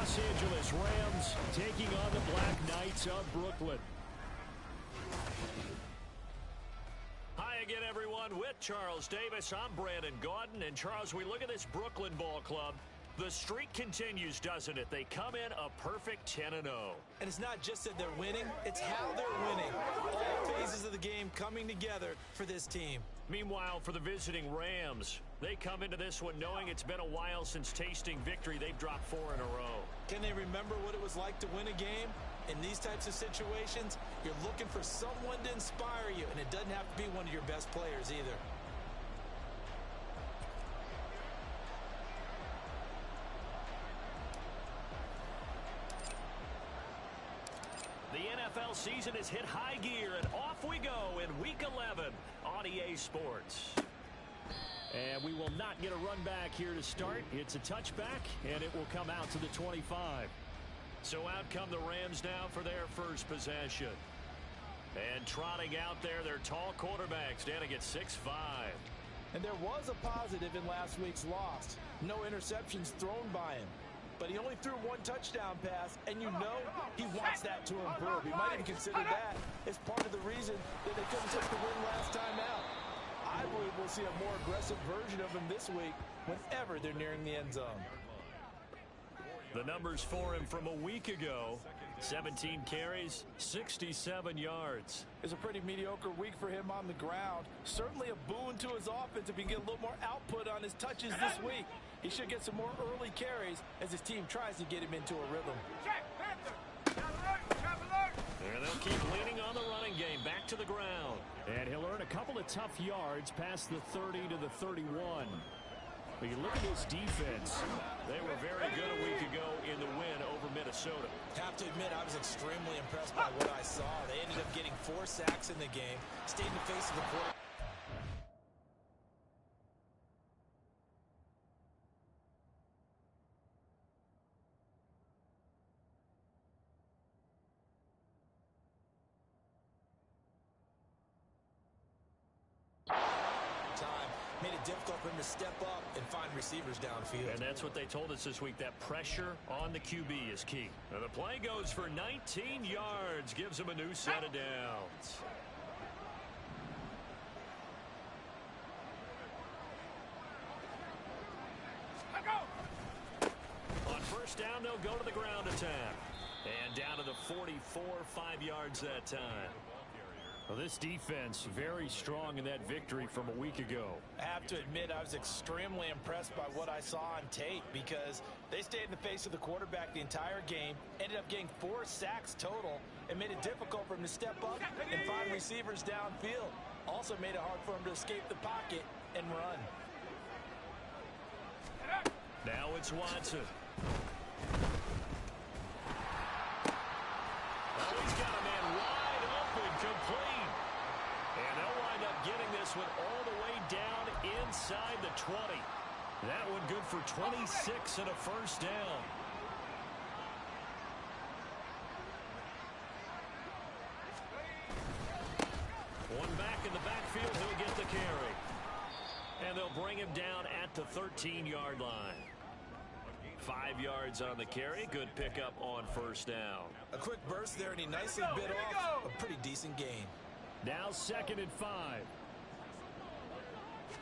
Los Angeles Rams taking on the Black Knights of Brooklyn. Hi again, everyone. With Charles Davis, I'm Brandon Gaudin. And, Charles, we look at this Brooklyn ball club. The streak continues, doesn't it? They come in a perfect 10-0. And it's not just that they're winning, it's how they're winning. All phases of the game coming together for this team. Meanwhile, for the visiting Rams, they come into this one knowing it's been a while since tasting victory. They've dropped 4 in a row. Can they remember what it was like to win a game? In these types of situations, you're looking for someone to inspire you, and it doesn't have to be one of your best players either. The NFL season has hit high gear, and off we go in Week 11 on EA Sports. And we will not get a run back here to start. It's a touchback, and it will come out to the 25. So out come the Rams now for their first possession. And trotting out there, their tall quarterback standing at 6'5". And there was a positive in last week's loss. No interceptions thrown by him. But he only threw 1 touchdown pass, and you know he wants that to improve. He might even consider that as part of the reason that they couldn't take the win last time out. I believe we'll see a more aggressive version of him this week whenever they're nearing the end zone. The numbers for him from a week ago: 17 carries, 67 yards. It's a pretty mediocre week for him on the ground. Certainly a boon to his offense if he can get a little more output on his touches this week. He should get some more early carries as his team tries to get him into a rhythm. And they'll keep leaning on the running game back to the ground. And he'll earn a couple of tough yards past the 30 to the 31. But you look at this defense. They were very good a week ago in the win over Minnesota. Have to admit, I was extremely impressed by what I saw. They ended up getting 4 sacks in the game, stayed in the face of the quarterback. Made it difficult for him to step up and find receivers downfield. And that's what they told us this week. That pressure on the QB is key. And the play goes for 19 yards. Gives him a new set of downs. On first down, they'll go to the ground attack. And down to the 44, 5 yards that time. Well, this defense very strong in that victory from a week ago. I have to admit, I was extremely impressed by what I saw on tape because they stayed in the face of the quarterback the entire game, ended up getting 4 sacks total, and made it difficult for him to step up and find receivers downfield. Also made it hard for him to escape the pocket and run. Now it's Watson. Oh, he's got a man wide open, complete. And they'll wind up getting this one all the way down inside the 20. That one good for 26 and a first down. One back in the backfield, he'll get the carry. And they'll bring him down at the 13-yard line. 5 yards on the carry. Good pickup on first down. A quick burst there, and he nicely bit off a pretty decent gain. Now 2nd and 5.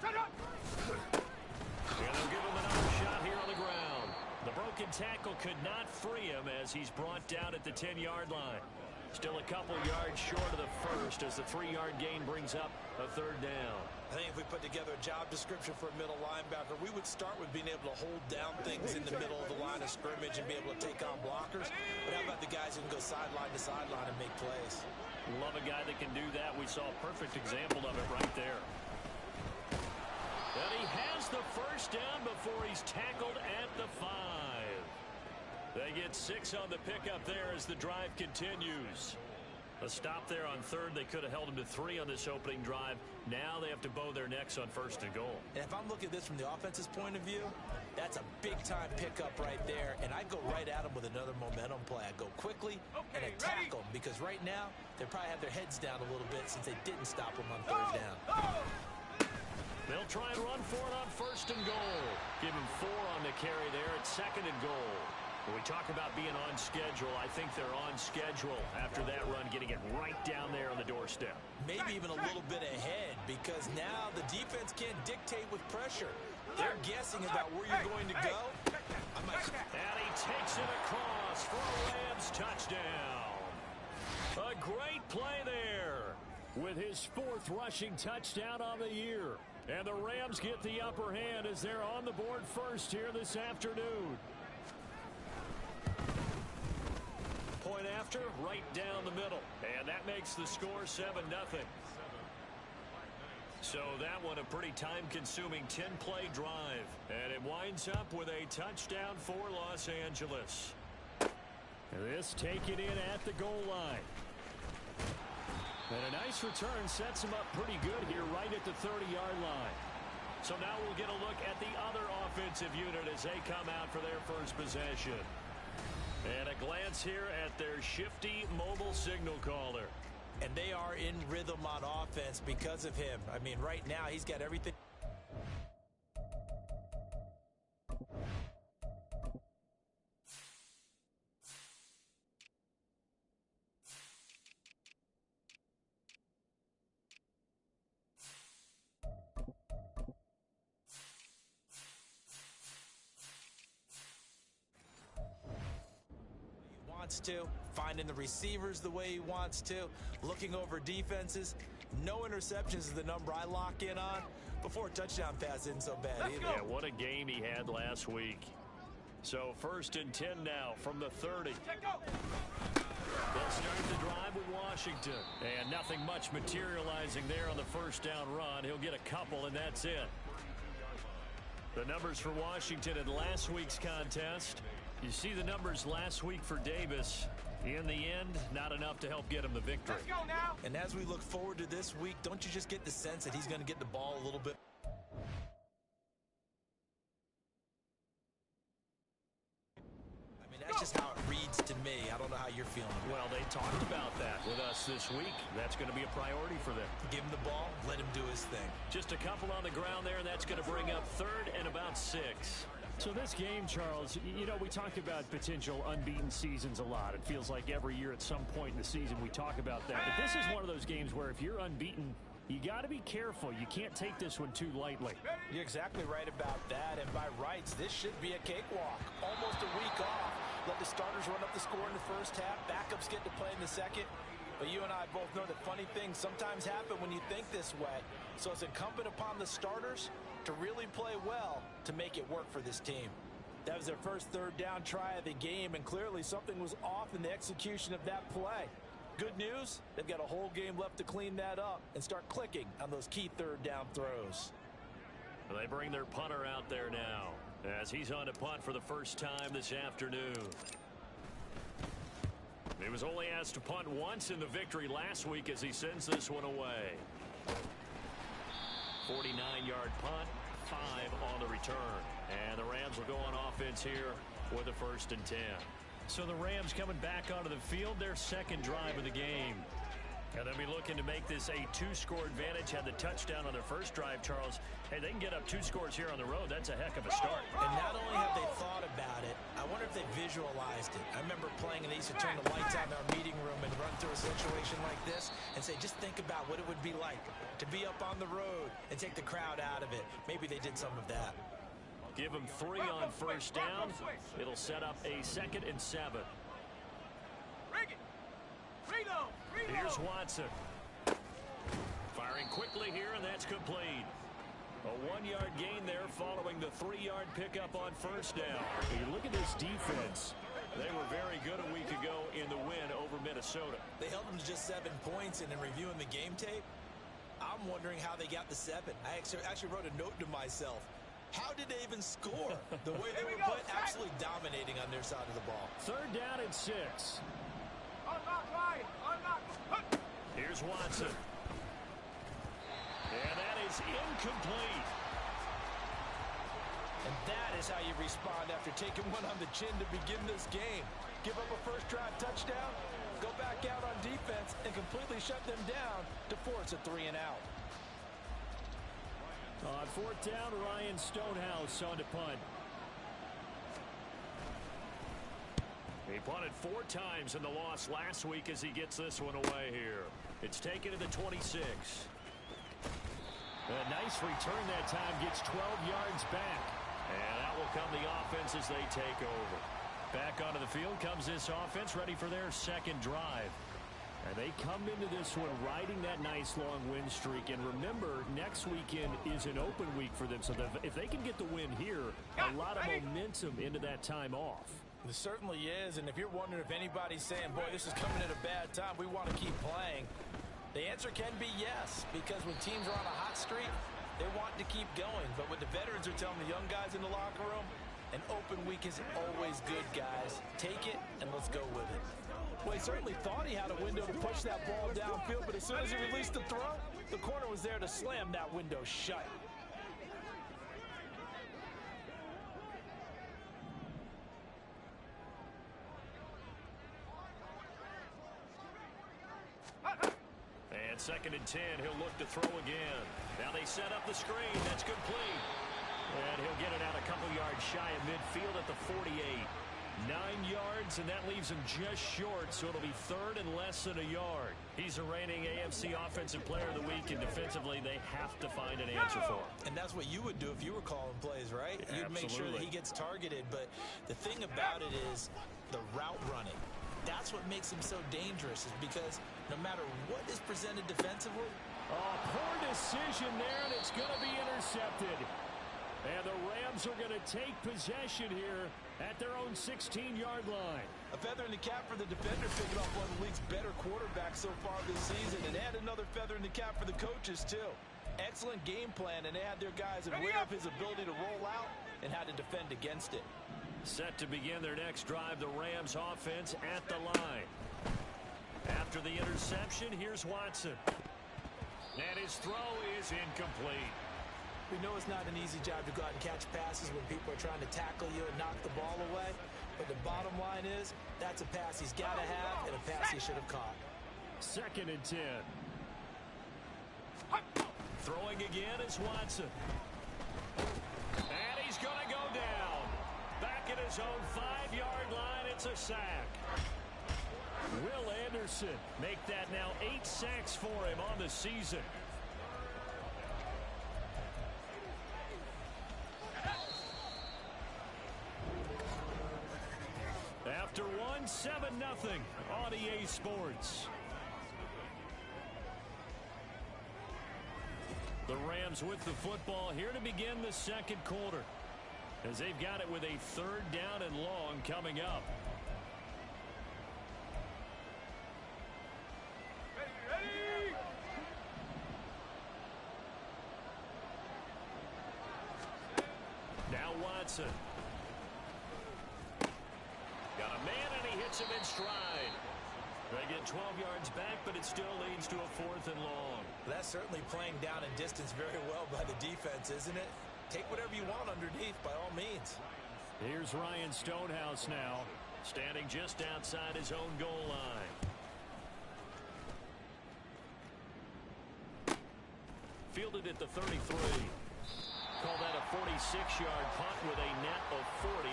And they'll give him another shot here on the ground. The broken tackle could not free him as he's brought down at the 10-yard line. Still a couple yards short of the first as the 3-yard gain brings up a 3rd down. I think if we put together a job description for a middle linebacker, we would start with being able to hold down things in the middle of the line of scrimmage and be able to take on blockers. But how about the guys who can go sideline to sideline and make plays? Love a guy that can do that. We saw a perfect example of it right there. And he has the first down before he's tackled at the 5. They get 6 on the pickup there as the drive continues. A stop there on 3rd. They could have held him to 3 on this opening drive. Now they have to bow their necks on 1st and goal. And if I'm looking at this from the offense's point of view, that's a big-time pickup right there. And I go right at them with another momentum play. I go quickly and attack them because right now they probably have their heads down a little bit since they didn't stop them on 3rd down. They'll try and run for it on 1st and goal. Give him 4 on the carry there at 2nd and goal. When we talk about being on schedule, I think they're on schedule after that run, getting it right down there on the doorstep. Maybe even a little bit ahead, because now the defense can't dictate with pressure. They're guessing about where you're going to go. And he takes it across for a Rams touchdown. A great play there. With his 4th rushing touchdown on the year. And the Rams get the upper hand as they're on the board first here this afternoon. Point after, right down the middle. And that makes the score 7-0. So that one a pretty time-consuming 10-play drive. And it winds up with a touchdown for Los Angeles. This taken in at the goal line. And a nice return sets him up pretty good here right at the 30-yard line. So now we'll get a look at the other offensive unit as they come out for their first possession. And a glance here at their shifty mobile signal caller. And they are in rhythm on offense because of him. I mean, right now he's got everything. To finding the receivers the way he wants to, looking over defenses. No interceptions is the number I lock in on. Before a touchdown pass isn't so bad either. Yeah, what a game he had last week. So 1st and 10 now from the 30. They'll start the drive with Washington. And nothing much materializing there on the first down run. He'll get a couple, and that's it. The numbers for Washington in last week's contest. You see the numbers last week for Davis. In the end, not enough to help get him the victory. Let's go now. And as we look forward to this week, don't you just get the sense that he's going to get the ball a little bit? I mean, that's just how it reads to me. I don't know how you're feeling. Well, they talked about that with us this week. That's going to be a priority for them. Give him the ball, let him do his thing. Just a couple on the ground there, and that's going to bring up 3rd and about 6. So this game, Charles, you know, we talk about potential unbeaten seasons a lot. It feels like every year at some point in the season we talk about that. But this is one of those games where if you're unbeaten, you got to be careful. You can't take this one too lightly. You're exactly right about that. And by rights, this should be a cakewalk. Almost a week off. Let the starters run up the score in the first half. Backups get to play in the second. But you and I both know that funny things sometimes happen when you think this way. So it's incumbent upon the starters to really play well to make it work for this team. That was their first 3rd down try of the game, and clearly something was off in the execution of that play. Good news, they've got a whole game left to clean that up and start clicking on those key 3rd down throws. Well, they bring their punter out there now as he's on to punt for the first time this afternoon. He was only asked to punt once in the victory last week as he sends this one away. 49-yard punt, 5 on the return. And the Rams will go on offense here with a 1st and 10. So the Rams coming back onto the field, their 2nd drive of the game. And they'll be looking to make this a 2-score advantage. Had the touchdown on their first drive, Charles. Hey, they can get up 2 scores here on the road. That's a heck of a start. And not only have they thought about it, I wonder if they visualized it. I remember playing and they used to turn the lights on in our meeting room and run through a situation like this and say, just think about what it would be like to be up on the road and take the crowd out of it. Maybe they did some of that. Give them 3 on first down. It'll set up a 2nd and 7. Here's Watson. Firing quickly here, and that's complete. A 1-yard gain there following the 3-yard pickup on first down. You look at this defense. They were very good a week ago in the win over Minnesota. They held them to just 7 points, and in reviewing the game tape, I'm wondering how they got the 7. I actually wrote a note to myself. How did they even score? The way they were playing, absolutely dominating on their side of the ball. 3rd down and 6. Here's Watson. And that is incomplete. And that is how you respond after taking one on the chin to begin this game. Give up a first drive touchdown, go back out on defense, and completely shut them down to force a 3-and-out. On 4th down, Ryan Stonehouse on to punt. punted 4 times in the loss last week as he gets this one away here. It's taken to the 26. A nice return that time, gets 12 yards back. And out will come the offense as they take over. Back onto the field comes this offense, ready for their second drive. And they come into this one riding that nice long win streak. And remember, next weekend is an open week for them. So if they can get the win here, a lot of momentum into that time off. It certainly is. And if you're wondering if anybody's saying, boy, this is coming at a bad time, we want to keep playing, the answer can be yes. Because when teams are on a hot streak, they want to keep going. But what the veterans are telling the young guys in the locker room, an open week is always good, guys. Take it, and let's go with it. Well, he certainly thought he had a window to push that ball downfield, but as soon as he released the throw, the corner was there to slam that window shut. And 2nd and 10, he'll look to throw again. Now they set up the screen. That's complete. And he'll get it out a couple yards shy of midfield at the 48. 9 yards, and that leaves him just short, so it'll be 3rd and less than a yard. He's a reigning AFC Offensive Player of the Week, and defensively they have to find an answer for him. And that's what you would do if you were calling plays, right? You'd make sure that he gets targeted. But the thing about it is the route running. That's what makes him so dangerous, is because no matter what is presented defensively. Oh, poor decision there, and it's going to be intercepted. And the Rams are going to take possession here at their own 16-yard line. A feather in the cap for the defender, picking off one of the league's better quarterbacks so far this season. And add another feather in the cap for the coaches, too. Excellent game plan, and they had their guys aware of his ability to roll out and how to defend against it. Set to begin their next drive, the Rams offense at the line. After the interception, here's Watson. And his throw is incomplete. We know it's not an easy job to go out and catch passes when people are trying to tackle you and knock the ball away. But the bottom line is, that's a pass he's got to have and a pass he should have caught. 2nd and 10. Throwing again is Watson. And he's going to go down. Back at his own 5-yard line, it's a sack. Will Anderson make that now 8 sacks for him on the season. After one, 7-0 on EA Sports. The Rams with the football here to begin the second quarter, as they've got it with a 3rd down and long coming up. Ready. Now Watson. Got a man, and he hits him in stride. They get 12 yards back, but it still leads to a 4th and long. That's certainly playing down and distance very well by the defense, isn't it? Take whatever you want underneath, by all means. Here's Ryan Stonehouse now, standing just outside his own goal line. Fielded at the 33. Call that a 46-yard punt with a net of 40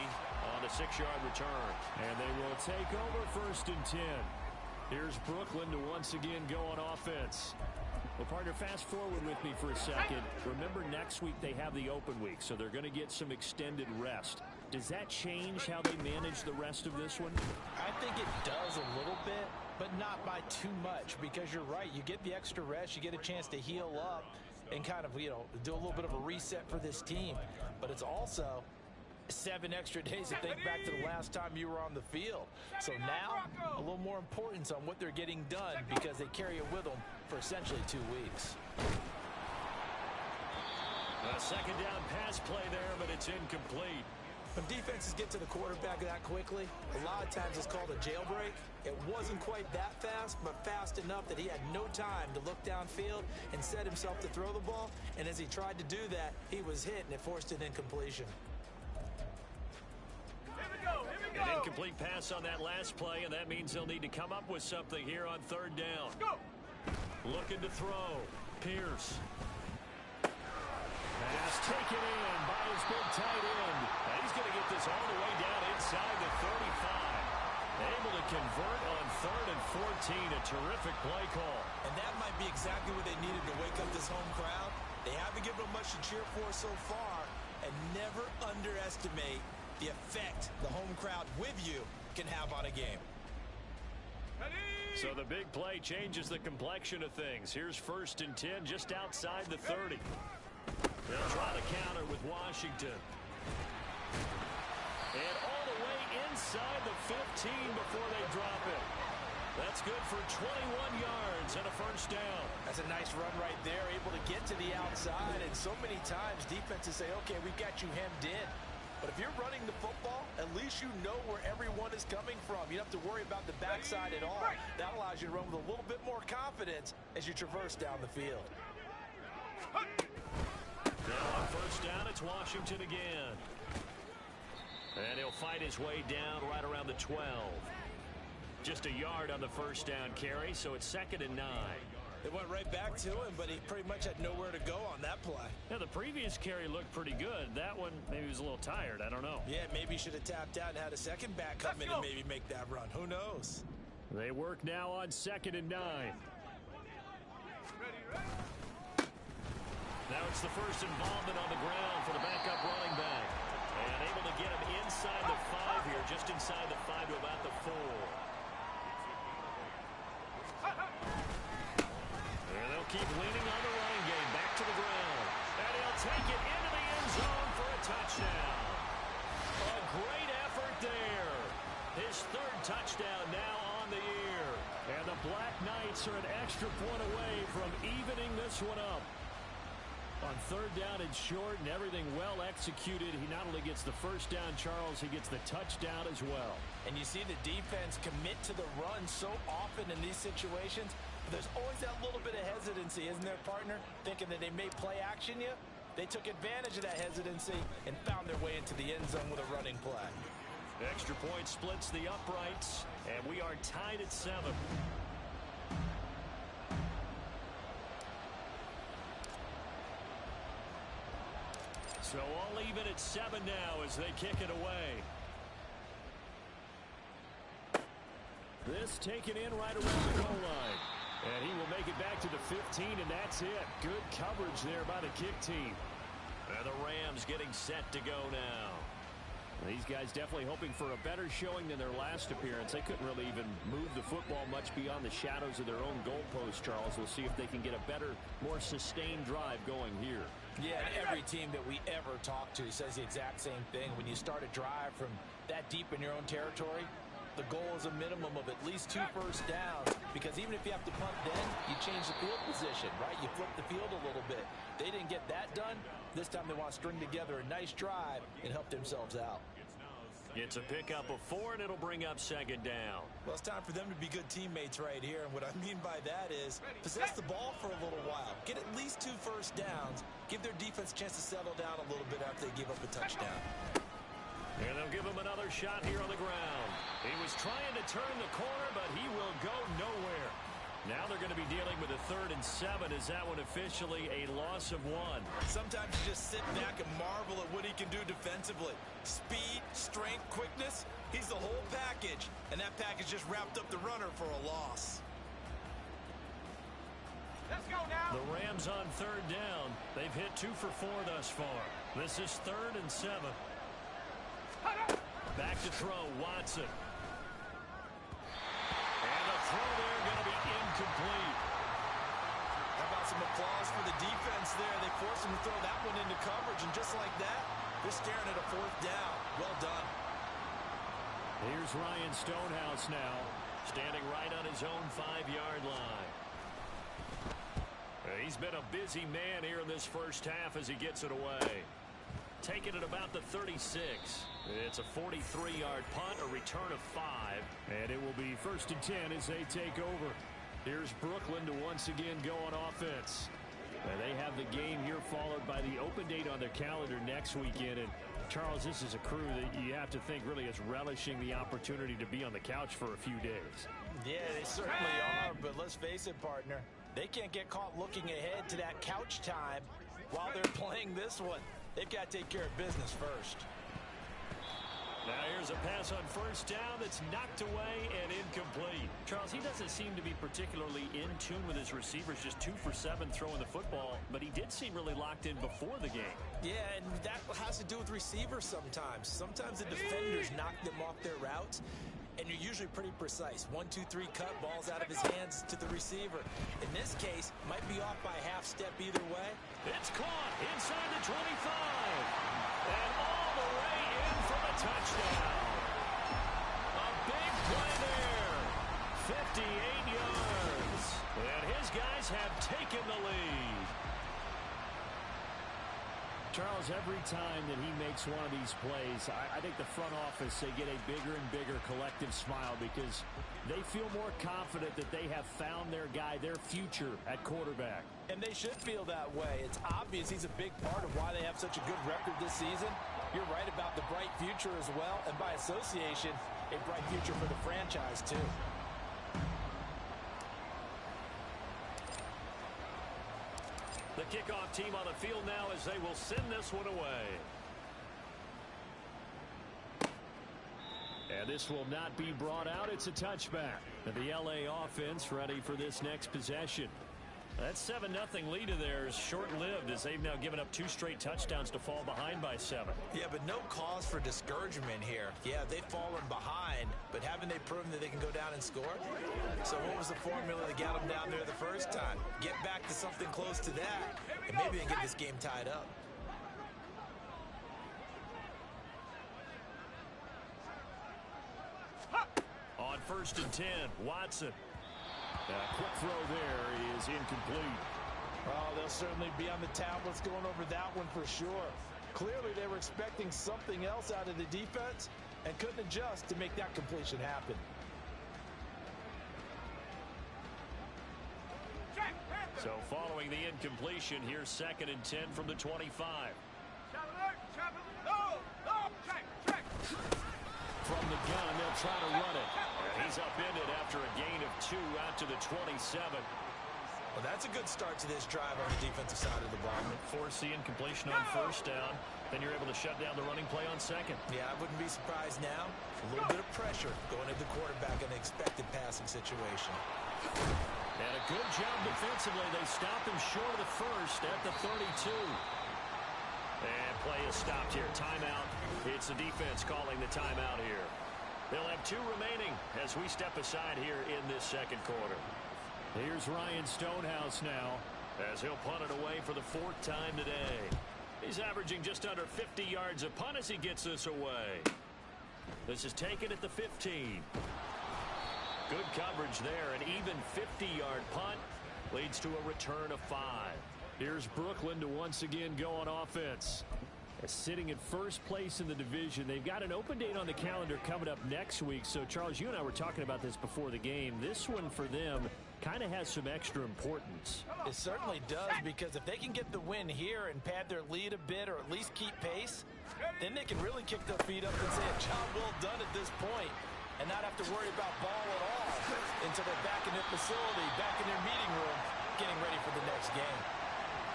on a 6-yard return. And they will take over 1st and 10. Here's Brooklyn to once again go on offense. Well, partner, fast forward with me for a second. Remember, next week they have the open week, so they're going to get some extended rest. Does that change how they manage the rest of this one? I think it does a little bit, but not by too much, because you're right. You get the extra rest, you get a chance to heal up and kind of, do a little bit of a reset for this team. But it's also 7 extra days to think back to the last time you were on the field. So now, a little more importance on what they're getting done, because they carry it with them for essentially 2 weeks. A 2nd down pass play there, but it's incomplete. When defenses get to the quarterback that quickly, a lot of times it's called a jailbreak. It wasn't quite that fast, but fast enough that he had no time to look downfield and set himself to throw the ball. And as he tried to do that, he was hit, and it forced an incompletion. An incomplete pass on that last play, and that means they'll need to come up with something here on 3rd down. Looking to throw. Pierce. Pass taken in by his big tight end. And he's going to get this all the way down inside the 35. to convert on 3rd and 14. A terrific play call. And that might be exactly what they needed to wake up this home crowd. They haven't given them much to cheer for so far. And never underestimate the effect the home crowd with you can have on a game. So the big play changes the complexion of things. Here's 1st and 10 just outside the 30. They'll try to counter with Washington. And all the way inside the 15 before they drop it. That's good for 21 yards and a 1st down. That's a nice run right there, able to get to the outside. And so many times defenses say, okay, we've got you hemmed in. But if you're running the football, at least you know where everyone is coming from. You don't have to worry about the backside at all. That allows you to run with a little bit more confidence as you traverse down the field. Now on 1st down, it's Washington again. And he'll fight his way down right around the 12. Just a yard on the 1st down carry, so it's 2nd and 9. They went right back to him, but he pretty much had nowhere to go on that play. Yeah, the previous carry looked pretty good. That one, maybe he was a little tired. I don't know. Yeah, maybe he should have tapped out and had a second back come in and maybe make that run. Who knows? They work now on 2nd and 9. Now it's the first involvement on the ground for the backup running back. And able to get him inside the 5 here, just inside the 5 to about the 4. And they'll keep leaning on the running game. Back to the ground. And he'll take it into the end zone for a touchdown. A great effort there. His 3rd touchdown now on the year. And the Black Knights are an extra point away from evening this one up. On 3rd down and short and everything well executed, he not only gets the 1st down, Charles, he gets the touchdown as well. And you see the defense commit to the run so often in these situations. There's always that little bit of hesitancy, isn't there, partner? Thinking that they may play action you. They took advantage of that hesitancy and found their way into the end zone with a running play. Extra point splits the uprights, and we are tied at 7. So all even at 7 now as they kick it away. This taken in right around the goal line. And he will make it back to the 15, and that's it. Good coverage there by the kick team. And the Rams getting set to go now. These guys definitely hoping for a better showing than their last appearance. They couldn't really even move the football much beyond the shadows of their own goalpost, Charles. We'll see if they can get a better, more sustained drive going here. Yeah, and every team that we ever talk to says the exact same thing. When you start a drive from that deep in your own territory, the goal is a minimum of at least 2 first downs, because even if you have to punt then, you change the field position, right? You flip the field a little bit. They didn't get that done. This time they want to string together a nice drive and help themselves out. It's a pickup of 4, and it'll bring up 2nd down. Well, it's time for them to be good teammates right here, and what I mean by that is possess the ball for a little while. Get at least 2 first downs. Give their defense a chance to settle down a little bit after they give up a touchdown. And they'll give him another shot here on the ground. He was trying to turn the corner, but he will go nowhere. Now they're going to be dealing with a 3rd and 7. Is that one officially a loss of 1? Sometimes you just sit back and marvel at what he can do defensively. Speed, strength, quickness, he's the whole package. And that package just wrapped up the runner for a loss. Let's go now. The Rams on 3rd down. They've hit 2 for 4 thus far. This is 3rd and 7. Back to throw, Watson. And the throw there going to be incomplete. How about some applause for the defense there? They forced him to throw that one into coverage, and just like that, they're staring at a 4th down. Well done. Here's Ryan Stonehouse now, Standing right on his own 5-yard line. He's been a busy man here in this first half as he gets it away. Taking it about the 36. It's a 43-yard punt, a return of 5. and it will be 1st and 10 as they take over. Here's Brooklyn to once again go on offense. And they have the game here followed by the open date on their calendar next weekend. And Charles, this is a crew that you have to think really is relishing the opportunity to be on the couch for a few days. Yeah, they certainly are, but let's face it, partner. They can't get caught looking ahead to that couch time while they're playing this one. They've got to take care of business first. Now here's a pass on first down that's knocked away and incomplete. Charles, he doesn't seem to be particularly in tune with his receivers, just 2 for 7 throwing the football, but he did seem really locked in before the game. Yeah, and that has to do with receivers sometimes. Sometimes the defenders knock them off their routes, and you're usually pretty precise. 1, 2, 3 cut, balls out of his hands to the receiver. In this case, might be off by a half step either way. It's caught inside the 25. And all the way in for the touchdown. A big play there. 58 yards. And his guys have taken the lead. Charles, every time that he makes one of these plays, I think the front office, they get a bigger and bigger collective smile because they feel more confident that they have found their guy, their future at quarterback. And they should feel that way. It's obvious he's a big part of why they have such a good record this season. You're right about the bright future as well, and by association, a bright future for the franchise too. The kickoff team on the field now as they will send this one away. And this will not be brought out. It's a touchback. And the LA offense ready for this next possession. That 7-0 lead of theirs short-lived as they've now given up 2 straight touchdowns to fall behind by 7. Yeah, but no cause for discouragement here. Yeah, they've fallen behind, but haven't they proven that they can go down and score? So what was the formula that got them down there the first time? Get back to something close to that, and maybe they can get this game tied up. On 1st and 10, Watson. A quick throw there is incomplete. Oh, they'll certainly be on the tablets going over that one for sure. Clearly, they were expecting something else out of the defense and couldn't adjust to make that completion happen. So following the incompletion, here's 2nd and 10 from the 25. From the gun, they'll try to run it. And he's upended after a gain of 2 out to the 27. Well, that's a good start to this drive on the defensive side of the ball. Force the incompletion on 1st down. Then you're able to shut down the running play on 2nd. Yeah, I wouldn't be surprised now. A little bit of pressure going at the quarterback in an expected passing situation. And a good job defensively. They stopped him short of the 1st at the 32. And play is stopped here. Timeout. It's the defense calling the timeout here. They'll have 2 remaining as we step aside here in this 2nd quarter. Here's Ryan Stonehouse now, as he'll punt it away for the 4th time today. He's averaging just under 50 yards a punt as he gets this away. This is taken at the 15. Good coverage there. An even 50-yard punt leads to a return of 5. Here's Brooklyn to once again go on offense. Sitting in first place in the division. They've got an open date on the calendar coming up next week. So, Charles, you and I were talking about this before the game. This one for them kind of has some extra importance. It certainly does, because if they can get the win here and pad their lead a bit or at least keep pace, then they can really kick their feet up and say a job well done at this point and not have to worry about ball at all until they're back in their facility, back in their meeting room, getting ready for the next game.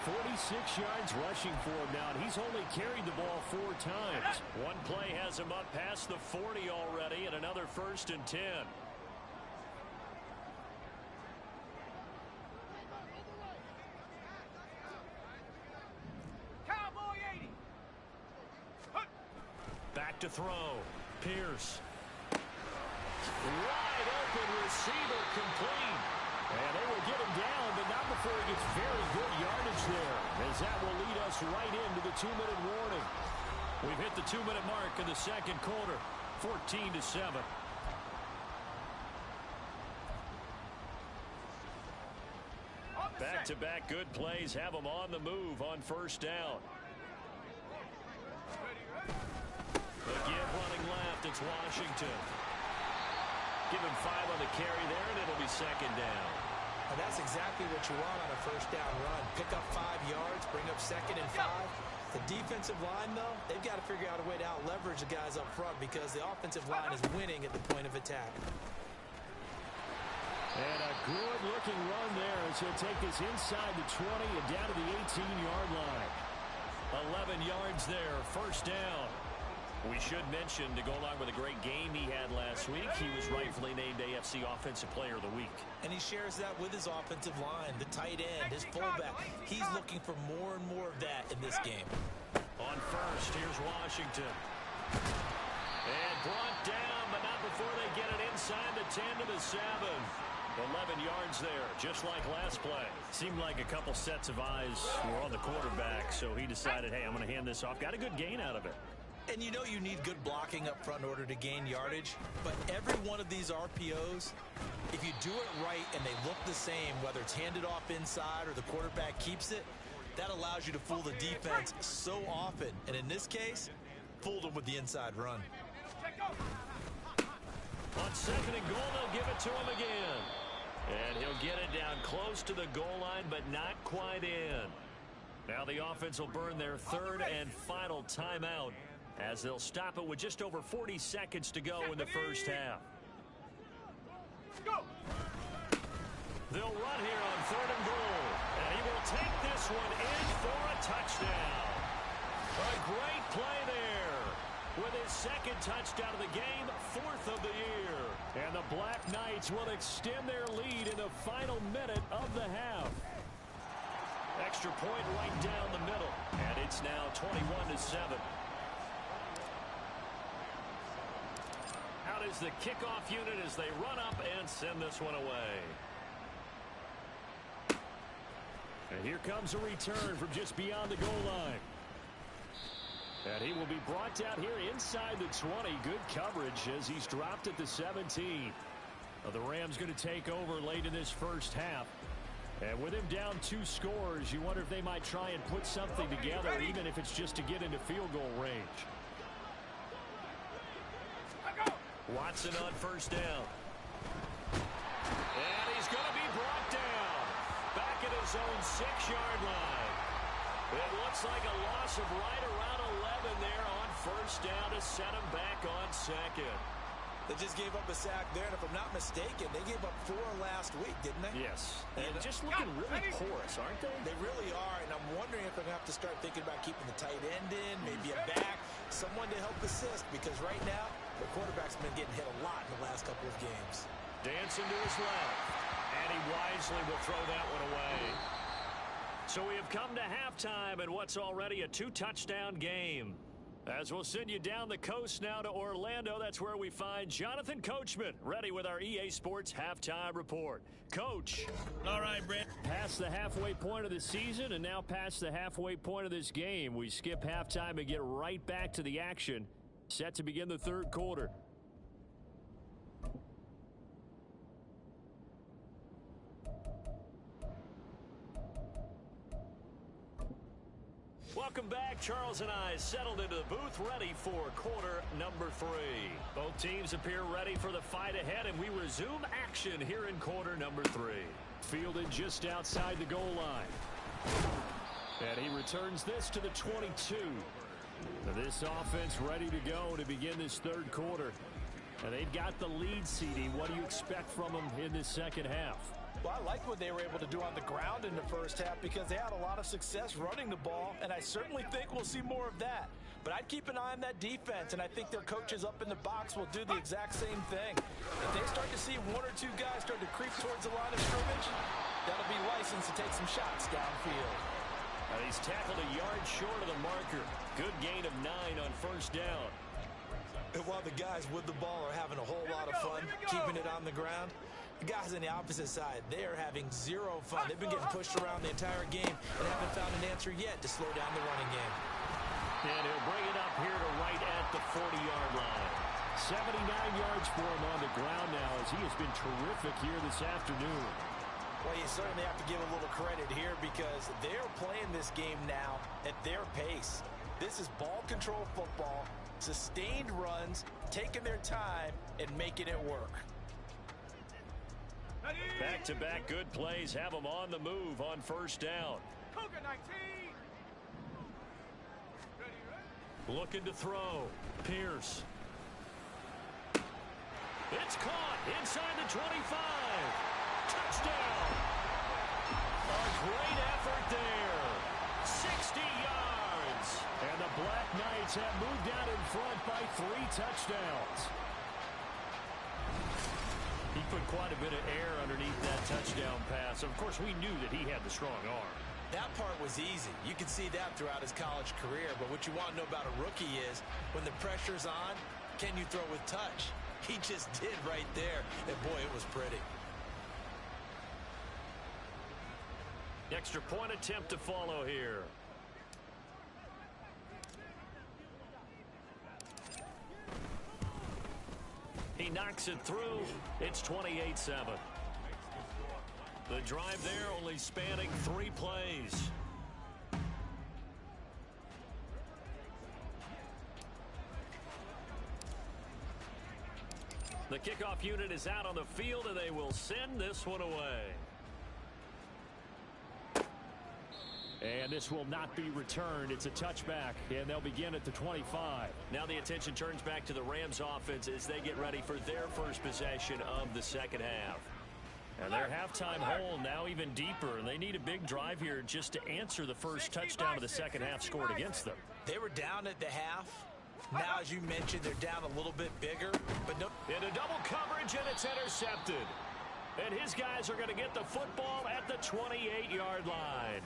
46 yards rushing for him now, and he's only carried the ball 4 times. One play has him up past the 40 already, and another 1st and 10. Back to throw. Pierce. Wide open receiver complete. And they will get him down, but not before he gets very good yardage there, as that will lead us right into the 2-minute warning. We've hit the 2-minute mark in the 2nd quarter. 14-7. Back-to-back good plays have them on the move on 1st down. Again running left, it's Washington. Give him 5 on the carry there, and it'll be 2nd down. And that's exactly what you want on a 1st down run. Pick up 5 yards, bring up 2nd and 5. The defensive line, though, they've got to figure out a way to out-leverage the guys up front because the offensive line is winning at the point of attack. And a good-looking run there as he'll take this inside the 20 and down to the 18-yard line. 11 yards there, 1st down. We should mention, to go along with a great game he had last week, he was rightfully named AFC Offensive Player of the Week. And he shares that with his offensive line, the tight end, his fullback. He's looking for more and more of that in this game. On first, here's Washington. And brought down, but not before they get it inside the 10 to the 7. 11 yards there, just like last play. Seemed like a couple sets of eyes were on the quarterback, so he decided, hey, I'm going to hand this off. Got a good gain out of it. And you know you need good blocking up front in order to gain yardage, but every one of these RPOs, if you do it right and they look the same, whether it's handed off inside or the quarterback keeps it, that allows you to fool the defense so often. And in this case, fooled them with the inside run. On second and goal, they'll give it to him again. And he'll get it down close to the goal line, but not quite in. Now the offense will burn their third and final timeout, as they'll stop it with just over 40 seconds to go in the first half. They'll run here on third and goal, and he will take this one in for a touchdown. A great play there with his second touchdown of the game, fourth of the year. And the Black Knights will extend their lead in the final minute of the half. Extra point right down the middle, and it's now 21-7. Out is the kickoff unit as they run up and send this one away. And here comes a return from just beyond the goal line. And he will be brought down here inside the 20. Good coverage as he's dropped at the 17. The Rams going to take over late in this first half. And with him down 2 scores, you wonder if they might try and put something together, even if it's just to get into field goal range. Watson on first down. And he's going to be brought down back at his own 6-yard line. It looks like a loss of right around 11 there on first down to set him back on second. They just gave up a sack there, and if I'm not mistaken, they gave up 4 last week, didn't they? Yes. And just looking really porous, aren't they? They really are, and I'm wondering if they're going to have to start thinking about keeping the tight end in, maybe a back, someone to help assist, because right now, the quarterback's been getting hit a lot in the last couple of games. Dancing to his left, and he wisely will throw that one away. So we have come to halftime in what's already a 2-touchdown game. As we'll send you down the coast now to Orlando, that's where we find Jonathan Coachman, ready with our EA Sports Halftime Report. Coach. All right, Brent. Past the halfway point of the season and now past the halfway point of this game. We skip halftime and get right back to the action. Set to begin the third quarter. Welcome back. Charles and I settled into the booth, ready for quarter number 3. Both teams appear ready for the fight ahead, and we resume action here in quarter number 3. Fielded just outside the goal line. And he returns this to the 22. This offense ready to go to begin this third quarter. And they've got the lead, CD. What do you expect from them in this second half? Well, I like what they were able to do on the ground in the first half because they had a lot of success running the ball, and I certainly think we'll see more of that. But I'd keep an eye on that defense, and I think their coaches up in the box will do the exact same thing. If they start to see 1 or 2 guys start to creep towards the line of scrimmage, that'll be license to take some shots downfield. He's tackled a yard short of the marker. Good gain of 9 on first down. And while the guys with the ball are having a whole lot of fun keeping it on the ground, the guys on the opposite side, they are having 0 fun. They've been getting pushed around the entire game and haven't found an answer yet to slow down the running game. And he'll bring it up here to right at the 40-yard line. 79 yards for him on the ground now as he has been terrific here this afternoon. Well, you certainly have to give a little credit here because they're playing this game now at their pace. This is ball control football, sustained runs, taking their time, and making it work. Back-to-back good plays have them on the move on first down. Looking to throw. Pierce. It's caught inside the 25. Touchdown. A great effort there 60 yards. And the Black Knights have moved out in front by 3 touchdowns. He put quite a bit of air underneath that touchdown pass. Of course, we knew that he had the strong arm. That part was easy. You can see that throughout his college career. But what you want to know about a rookie is when the pressure's on, can you throw with touch? He just did right there. And, boy, it was pretty. Extra point attempt to follow here. He knocks it through. It's 28-7. The drive there only spanning 3 plays. The kickoff unit is out on the field, and they will send this one away. And this will not be returned. It's a touchback, and they'll begin at the 25. Now the attention turns back to the Rams offense as they get ready for their first possession of the second half. And their halftime hole now even deeper, and they need a big drive here just to answer the first touchdown of the second half scored against them. They were down at the half. Now, as you mentioned, they're down a little bit bigger. But no. Into double coverage, and it's intercepted. And his guys are going to get the football at the 28-yard line.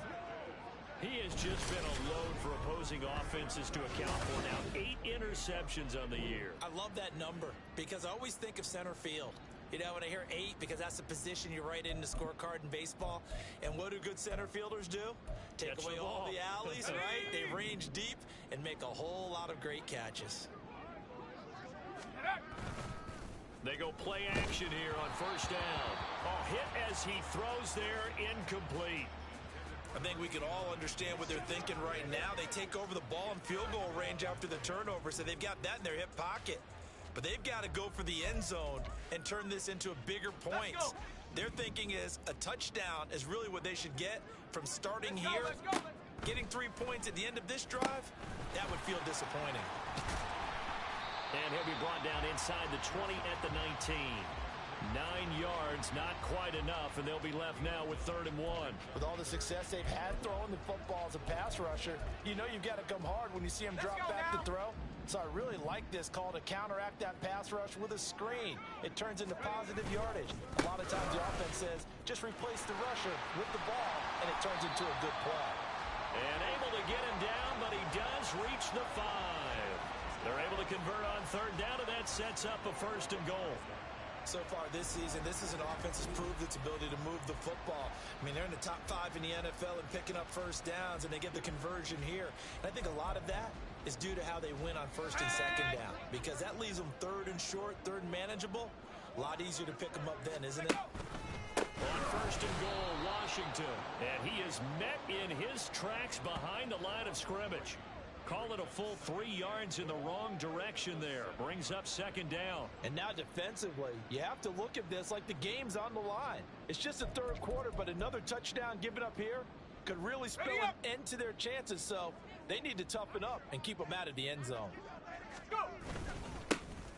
He has just been a load for opposing offenses to account for now. 8 interceptions on the year. I love that number because I always think of center field. You know, when I hear 8, because that's the position you write in the scorecard in baseball. And what do good center fielders do? Take Catch away the all ball. the alleys, right? They range deep and make a whole lot of great catches. They go play action here on first down. Oh, hit as he throws there, incomplete. I think we can all understand what they're thinking right now. They take over the ball in field goal range after the turnover, so they've got that in their hip pocket. But they've got to go for the end zone and turn this into a bigger points. Their thinking is a touchdown is really what they should get from starting here. Getting 3 points at the end of this drive, that would feel disappointing. And he'll be brought down inside the 20 at the 19. 9 yards, not quite enough, and they'll be left now with 3rd and 1. With all the success they've had throwing the football as a pass rusher, you know you've got to come hard when you see him drop back to throw. So I really like this call to counteract that pass rush with a screen. It turns into positive yardage. A lot of times the offense says, just replace the rusher with the ball, and it turns into a good play. And able to get him down, but he does reach the 5. They're able to convert on 3rd down, and that sets up a 1st and goal. So far this season, this is an offense that's proved its ability to move the football. I mean, they're in the top 5 in the NFL and picking up first downs, and they get the conversion here. And I think a lot of that is due to how they win on 1st and 2nd down, because that leaves them 3rd and short, 3rd and manageable. A lot easier to pick them up then, isn't it? On 1st and goal, Washington. And he is met in his tracks behind the line of scrimmage. Call it a full 3 yards in the wrong direction there. Brings up 2nd down. And now defensively, you have to look at this like the game's on the line. It's just the 3rd quarter, but another touchdown given up here could really spell an end to their chances. So they need to toughen up and keep them out of the end zone.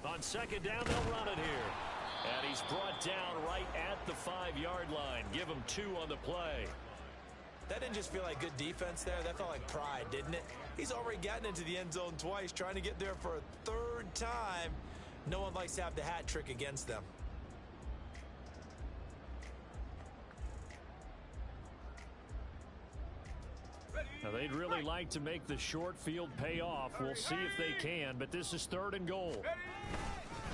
On 2nd down, they'll run it here. And he's brought down right at the 5-yard line. Give him 2 on the play. That didn't just feel like good defense there. That felt like pride, didn't it? He's already gotten into the end zone twice, trying to get there for a 3rd time. No one likes to have the hat trick against them. Now, they'd really like to make the short field pay off. We'll see if they can, but this is 3rd and goal. Now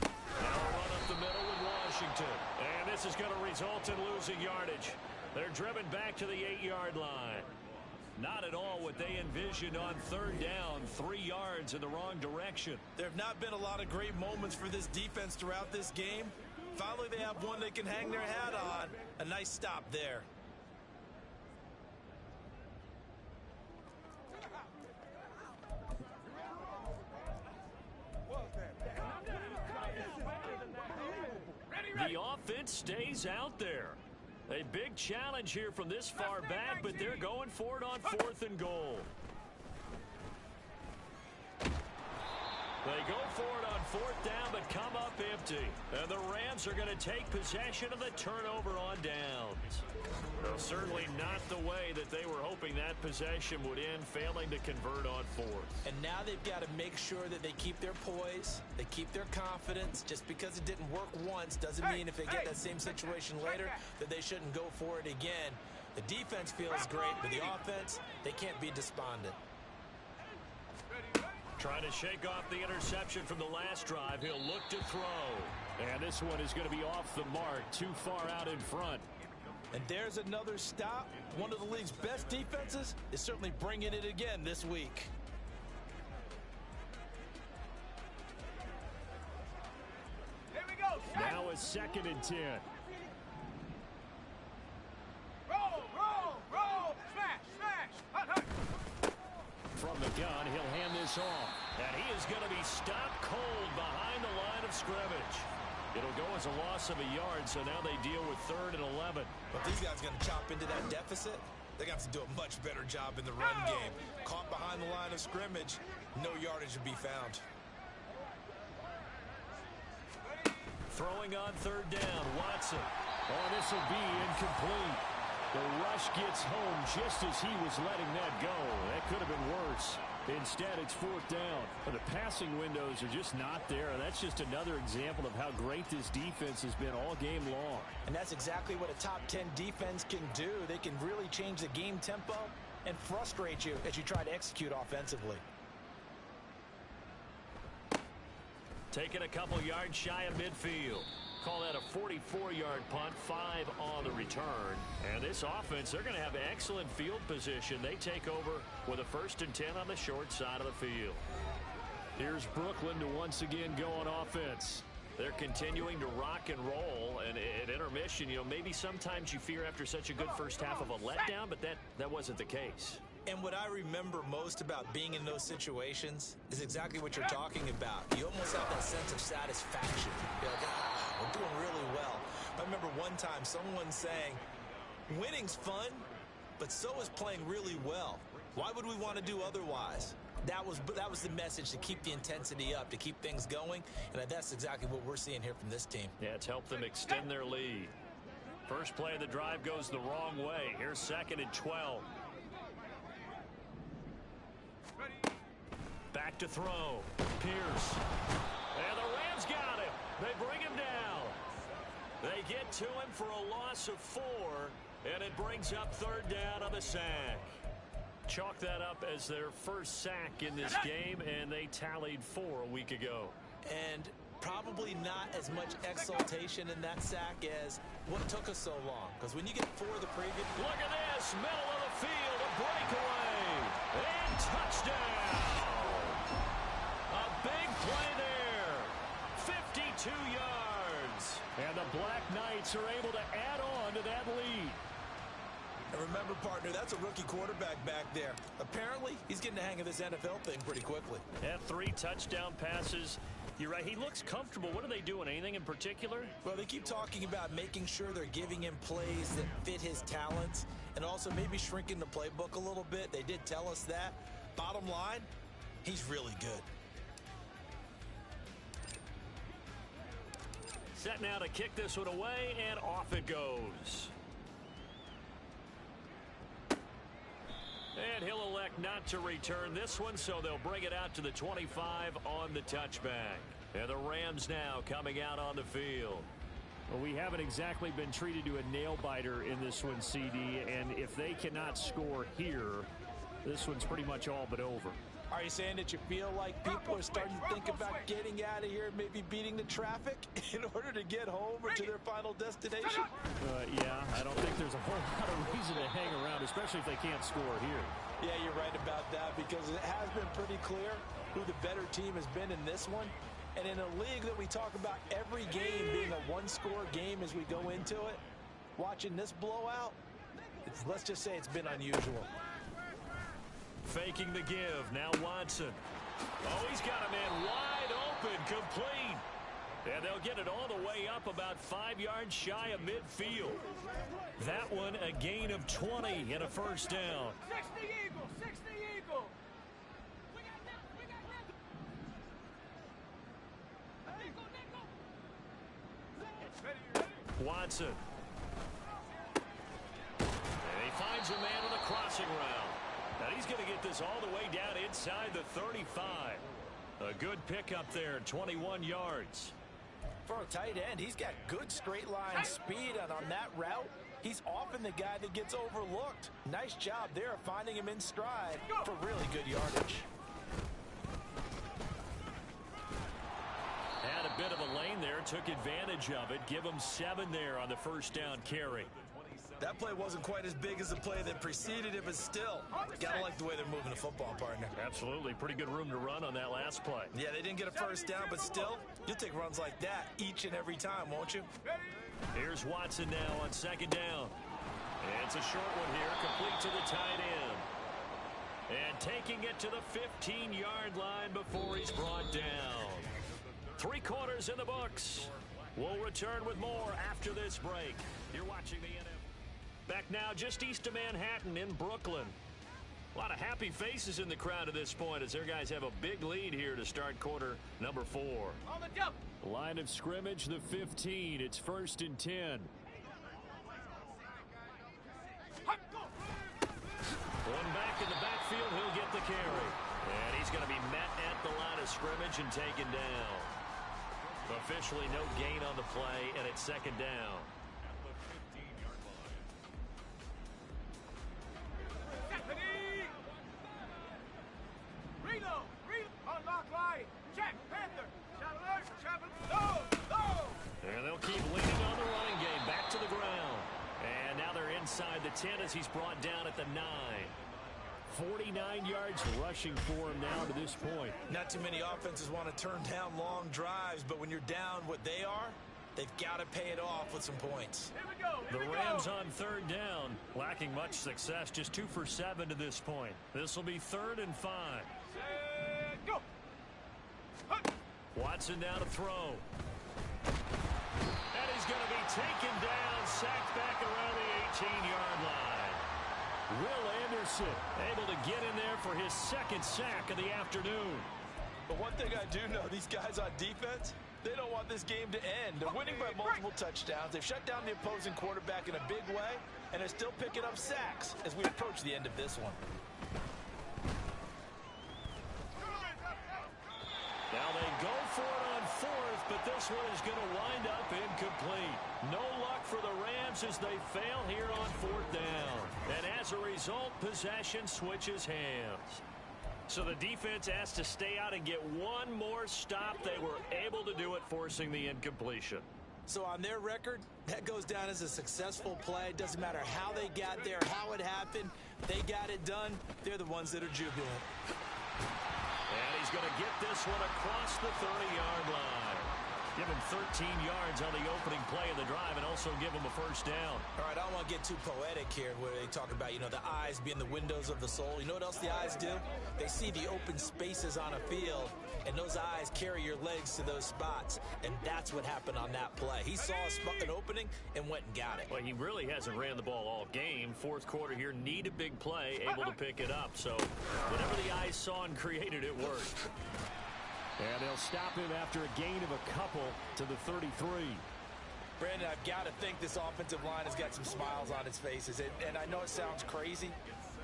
a run up the middle with Washington. And this is going to result in losing yardage. They're driven back to the 8-yard line. Not at all what they envisioned on 3rd down. 3 yards in the wrong direction. There have not been a lot of great moments for this defense throughout this game. Finally, they have one they can hang their hat on. A nice stop there. The offense stays out there. A big challenge here from this far back, but they're going for it on 4th and goal. They go for it on 4th down, but come up empty. And the Rams are going to take possession of the turnover on downs. Well, certainly not the way that they were hoping that possession would end, failing to convert on 4th. And now they've got to make sure that they keep their poise, they keep their confidence. Just because it didn't work once doesn't mean if they get that same situation later that they shouldn't go for it again. The defense feels great, but the offense, they can't be despondent. Trying to shake off the interception from the last drive. He'll look to throw. And this one is going to be off the mark, too far out in front. And there's another stop. One of the league's best defenses is certainly bringing it again this week. Here we go. Now a 2nd and 10. Roll, roll, roll. Smash, smash. Hut, hut. From the gun, he'll hand this off. And he is going to be stopped cold behind the line of scrimmage. It'll go as a loss of a yard, so now they deal with 3rd and 11. But these guys are going to chop into that deficit. They're going to have to do a much better job in the run game. Caught behind the line of scrimmage, no yardage to be found. Throwing on 3rd down, Watson. Oh, this will be incomplete. The rush gets home just as he was letting that go. That could have been worse. Instead, it's 4th down. But the passing windows are just not there. That's just another example of how great this defense has been all game long. And that's exactly what a top 10 defense can do. They can really change the game tempo and frustrate you as you try to execute offensively. Taking a couple yards shy of midfield. Call that a 44-yard punt, 5 on the return. And this offense, they're going to have excellent field position. They take over with a 1st and 10 on the short side of the field. Here's Brooklyn to once again go on offense. They're continuing to rock and roll, and at intermission, maybe sometimes you fear after such a good first half of a letdown, but that wasn't the case. And what I remember most about being in those situations is exactly what you're talking about. You almost have that sense of satisfaction. You're like, we're doing really well. I remember one time someone saying, winning's fun, but so is playing really well. Why would we want to do otherwise? That was the message, to keep the intensity up, to keep things going, and that's exactly what we're seeing here from this team. Yeah, it's helped them extend their lead. First play of the drive goes the wrong way. Here's 2nd and 12. Back to throw. Pierce. And the Rams got him. They bring him down. They get to him for a loss of 4, and it brings up 3rd down on the sack. Chalk that up as their first sack in this game, and they tallied 4 a week ago. And probably not as much exultation in that sack as what took us so long. Because when you get 4 the previous... Look at this. Middle of the field. A breakaway. And touchdown. A big play there. 52 yards. And the Black Knights are able to add on to that lead. And remember, partner, that's a rookie quarterback back there. Apparently, he's getting the hang of this NFL thing pretty quickly. Yeah, 3 touchdown passes. You're right. He looks comfortable. What are they doing? Anything in particular? Well, they keep talking about making sure they're giving him plays that fit his talents and also maybe shrinking the playbook a little bit. They did tell us that. Bottom line, he's really good. Set now to kick this one away, and off it goes. And he'll elect not to return this one, so they'll bring it out to the 25 on the touchback. And the Rams now coming out on the field. Well, we haven't exactly been treated to a nail-biter in this one, CD, and if they cannot score here, this one's pretty much all but over. Are you saying that you feel like people are starting to think about getting out of here, maybe beating the traffic in order to get home or to their final destination? Yeah, I don't think there's a whole lot of reason to hang around, especially if they can't score here. Yeah, you're right about that, because it has been pretty clear who the better team has been in this one. And in a league that we talk about every game being a one-score game as we go into it, watching this blowout, let's just say it's been unusual. Faking the give. Now Watson. Oh, he's got a man wide open. Complete. And they'll get it all the way up about 5 yards shy of midfield. That one a gain of 20 and a first down. 60 Eagle, 60 Eagle. Watson. And he finds a man on the crossing route. And he's going to get this all the way down inside the 35. A good pickup there, 21 yards. For a tight end, he's got good straight line speed, and on that route, he's often the guy that gets overlooked. Nice job there of finding him in stride for really good yardage. Had a bit of a lane there, took advantage of it. Give him 7 there on the first down carry. That play wasn't quite as big as the play that preceded it, but still, gotta like the way they're moving the football, partner. Absolutely. Pretty good room to run on that last play. Yeah, they didn't get a first down, but still, you'll take runs like that each and every time, won't you? Here's Watson now on second down. It's a short one here, complete to the tight end. And taking it to the 15-yard line before he's brought down. 3 quarters in the books. We'll return with more after this break. You're watching the NFL. Back now just east of Manhattan in Brooklyn. A lot of happy faces in the crowd at this point as their guys have a big lead here to start quarter number 4. On the jump. Line of scrimmage, the 15. It's 1st and 10. One back in the backfield, he'll get the carry. And he's going to be met at the line of scrimmage and taken down. Officially no gain on the play, and it's second down. Unlock line. Check. Panther. Shot alert. Travel. No. And they'll keep leaning on the running game. Back to the ground. And now they're inside the 10 as he's brought down at the 9. 49 yards rushing for him now to this point. Not too many offenses want to turn down long drives, but when you're down what they are, they've got to pay it off with some points. Here we go. The Rams on 3rd down, lacking much success, just 2 for 7 to this point. This will be 3rd and 5. Go. Watson down to throw. And he's going to be taken down, sacked back around the 18-yard line. Will Anderson Able to get in there for his 2nd sack of the afternoon. But one thing I do know, these guys on defense, they don't want this game to end. They're winning by multiple touchdowns. They've shut down the opposing quarterback in a big way, and they're still picking up sacks as we approach the end of this one. Now they go for it on 4th, but this one is going to wind up incomplete. No luck for the Rams as they fail here on 4th down. And as a result, possession switches hands. So the defense has to stay out and get one more stop. They were able to do it, forcing the incompletion. So on their record, that goes down as a successful play. Doesn't matter how they got there, how it happened. They got it done. They're the ones that are jubilant. And he's going to get this one across the 30-yard line. Give him 13 yards on the opening play of the drive and also give him a first down. All right, I don't want to get too poetic here where they talk about, the eyes being the windows of the soul. You know what else the eyes do? They see the open spaces on a field, and those eyes carry your legs to those spots, and that's what happened on that play. He saw an opening and went and got it. Well, he really hasn't ran the ball all game. 4th quarter here, need a big play, able to pick it up. So whatever the eyes saw and created, it worked. And they'll stop him after a gain of a couple to the 33. Brandon, I've got to think this offensive line has got some smiles on its faces. And I know it sounds crazy,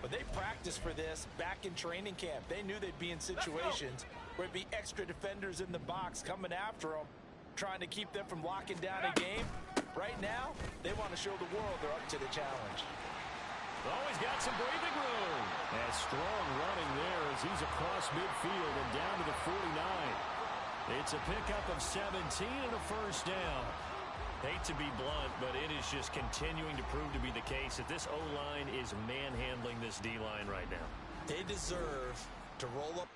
but they practiced for this back in training camp. They knew they'd be in situations where it'd be extra defenders in the box coming after them, trying to keep them from locking down a game. Right now, they want to show the world they're up to the challenge. Oh, he's got some breathing room. And strong running there as he's across midfield and down to the 49. It's a pickup of 17 and a first down. Hate to be blunt, but it is just continuing to prove to be the case that this O-line is manhandling this D-line right now. They deserve to roll up.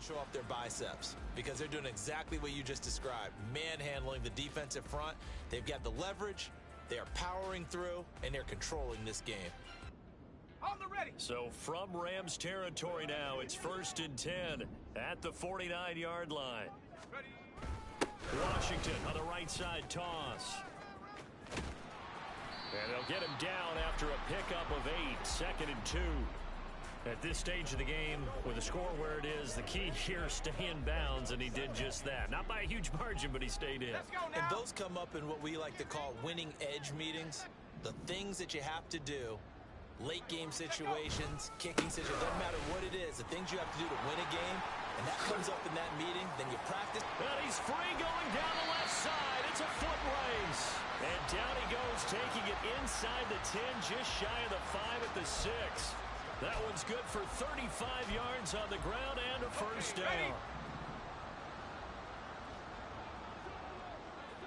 show off their biceps because they're doing exactly what you just described. Manhandling the defensive front. They've got the leverage. They are powering through, and they're controlling this game. On the ready. So from Rams territory now, it's 1st and 10 at the 49-yard line. Ready. Washington on the right side toss. And they'll get him down after a pickup of 8, 2nd and 2. At this stage of the game, with a score where it is, the key here, stay in bounds, and he did just that. Not by a huge margin, but he stayed in. Let's go now. And those come up in what we like to call winning edge meetings. The things that you have to do, late game situations, kicking situations, doesn't matter what it is, the things you have to do to win a game, and that comes up in that meeting, then you practice. And he's free going down the left side. It's a foot race. And down he goes, taking it inside the 10, just shy of the 5 at the 6. That one's good for 35 yards on the ground and a first down.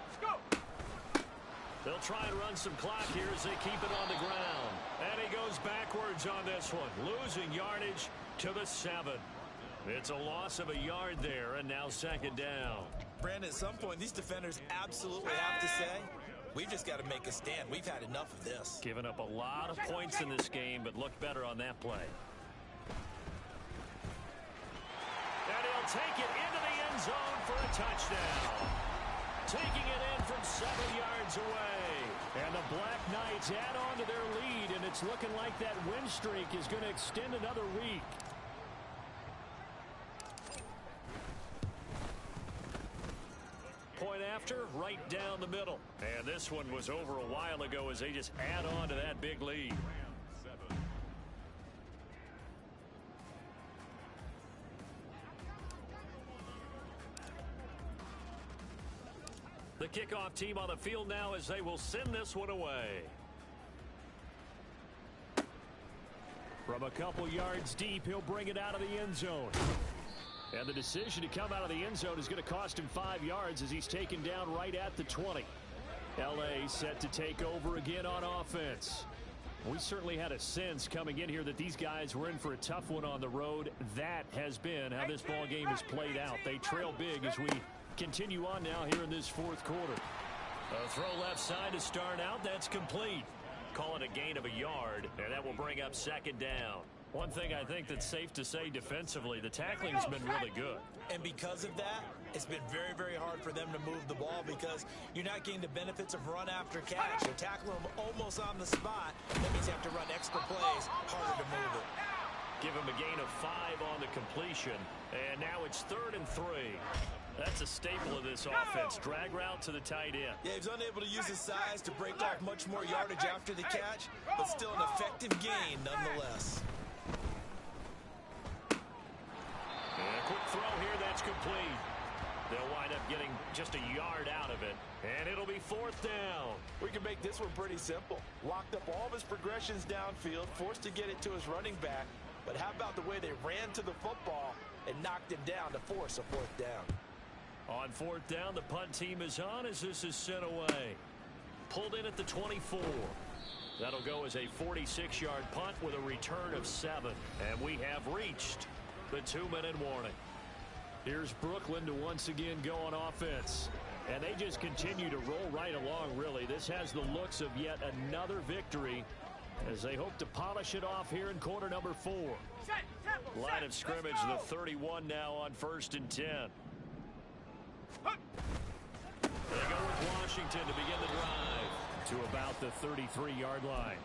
Let's go. They'll try and run some clock here as they keep it on the ground. And he goes backwards on this one, losing yardage to the 7. It's a loss of a yard there, and now 2nd down. Brandon, at some point, these defenders absolutely have to say, we've just got to make a stand. We've had enough of this. Giving up a lot of points in this game, but looked better on that play. And he'll take it into the end zone for a touchdown. Taking it in from 7 yards away. And the Black Knights add on to their lead, and it's looking like that win streak is going to extend another week. Point after, right down the middle. And this one was over a while ago as they just add on to that big lead. The kickoff team on the field now as they will send this one away. From a couple yards deep, he'll bring it out of the end zone. And the decision to come out of the end zone is going to cost him 5 yards as he's taken down right at the 20. L.A. set to take over again on offense. We certainly had a sense coming in here that these guys were in for a tough one on the road. That has been how this ball game has played out. They trail big as we continue on now here in this 4th quarter. A throw left side to start out. That's complete. Call it a gain of a yard, and that will bring up 2nd down. One thing I think that's safe to say defensively, the tackling's been really good. And because of that, it's been very, very hard for them to move the ball because you're not getting the benefits of run after catch. You're tackling them almost on the spot. That means you have to run extra plays, harder to move it. Give him a gain of 5 on the completion, and now it's 3rd and 3. That's a staple of this offense. Drag route to the tight end. Yeah, he's unable to use his size to break off much more yardage after the catch, but still an effective gain nonetheless. And a quick throw here, that's complete. They'll wind up getting just a yard out of it, and it'll be 4th down. We can make this one pretty simple. Locked up all of his progressions downfield, forced to get it to his running back, but how about the way they ran to the football and knocked him down to force a 4th down? On 4th down, the punt team is on as this is sent away. Pulled in at the 24. That'll go as a 46-yard punt with a return of 7. And we have reached the 2-minute warning. Here's Brooklyn to once again go on offense. And they just continue to roll right along, really. This has the looks of yet another victory as they hope to polish it off here in quarter number 4. Line of scrimmage, the 31 now on 1st and 10. They go with Washington to begin the drive to about the 33-yard line.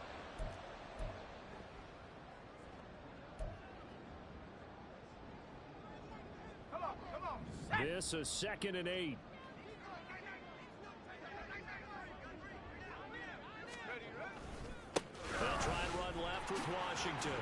Come on. This a 2nd and 8. They'll try and run left with Washington.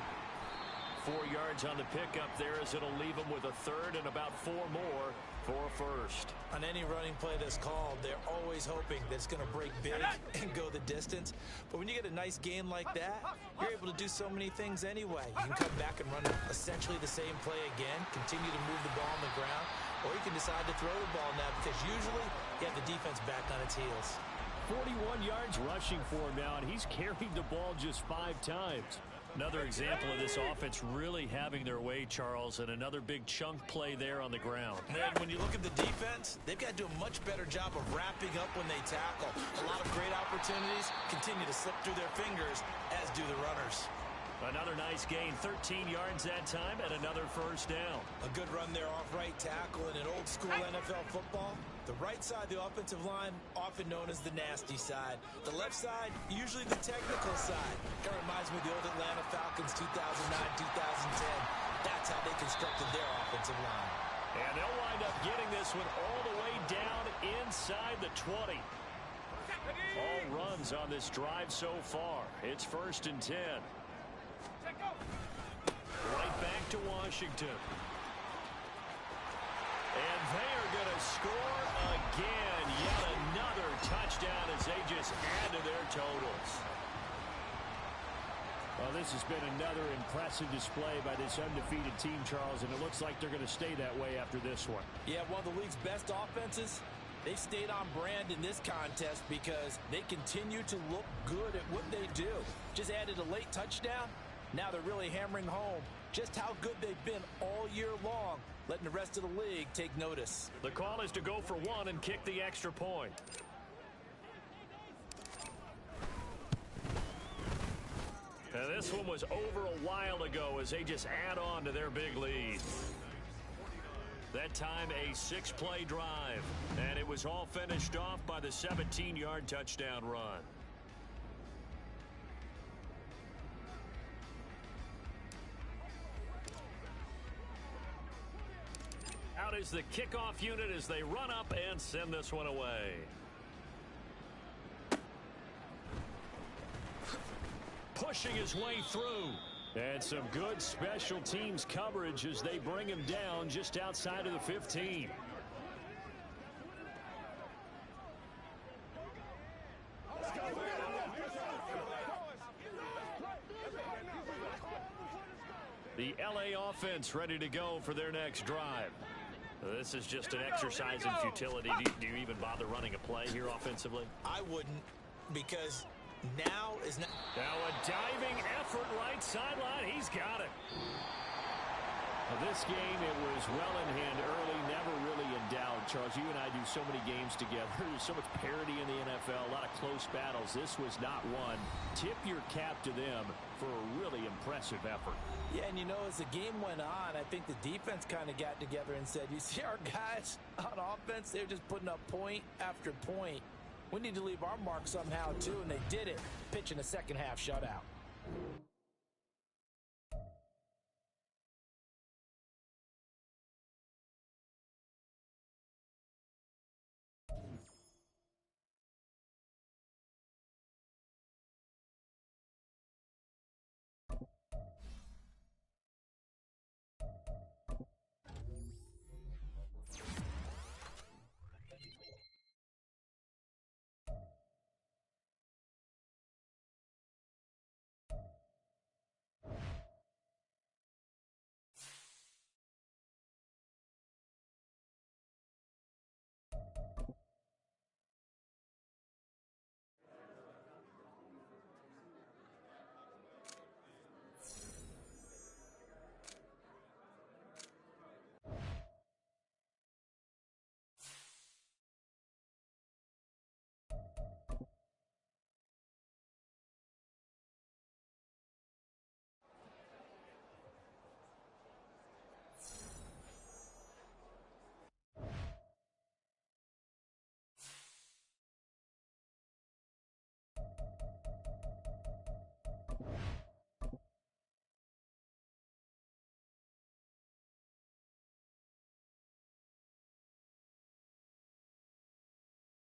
4 yards on the pickup there as it'll leave them with a 3rd and about 4 more for a 1st. On any running play that's called, they're always hoping that it's going to break big and go the distance. But when you get a nice gain like that, you're able to do so many things anyway. You can come back and run essentially the same play again, continue to move the ball on the ground, or you can decide to throw the ball now because usually you have the defense back on its heels. 41 yards rushing for him now, and he's carried the ball just 5 times. Another example of this offense really having their way, Charles, and another big chunk play there on the ground. And when you look at the defense, they've got to do a much better job of wrapping up when they tackle. A lot of great opportunities continue to slip through their fingers, as do the runners. Another nice gain, 13 yards that time, and another first down. A good run there off right tackle in an old-school NFL football. The right side of the offensive line, often known as the nasty side. The left side, usually the technical side. It reminds me of the old Atlanta Falcons 2009-2010. That's how they constructed their offensive line. And they'll wind up getting this one all the way down inside the 20. All runs on this drive so far. It's 1st and 10. Right back to Washington. And they are going to score again. Yet another touchdown as they just add to their totals. Well, this has been another impressive display by this undefeated team, Charles, and it looks like they're going to stay that way after this one. Yeah, one of the league's best offenses. They stayed on brand in this contest because they continue to look good at what they do. Just added a late touchdown. Now they're really hammering home just how good they've been all year long, letting the rest of the league take notice. The call is to go for one and kick the extra point. And this one was over a while ago as they just add on to their big lead. That time a 6-play drive, and it was all finished off by the 17-yard touchdown run. Out is the kickoff unit as they run up and send this one away. Pushing his way through. And some good special teams coverage as they bring him down just outside of the 15. The LA offense ready to go for their next drive. This is just an exercise in futility. Do you even bother running a play here offensively? I wouldn't, because now is not. Now a diving effort right sideline. He's got it. Now this game, it was well in hand early, never really in doubt. Charles, you and I do so many games together. There's so much parity in the NFL, a lot of close battles. This was not one. Tip your cap to them for a really impressive effort. Yeah, and you know, as the game went on, I think the defense kind of got together and said, you see our guys on offense, they're just putting up point after point. We need to leave our mark somehow, too, and they did it, pitching a second-half shutout.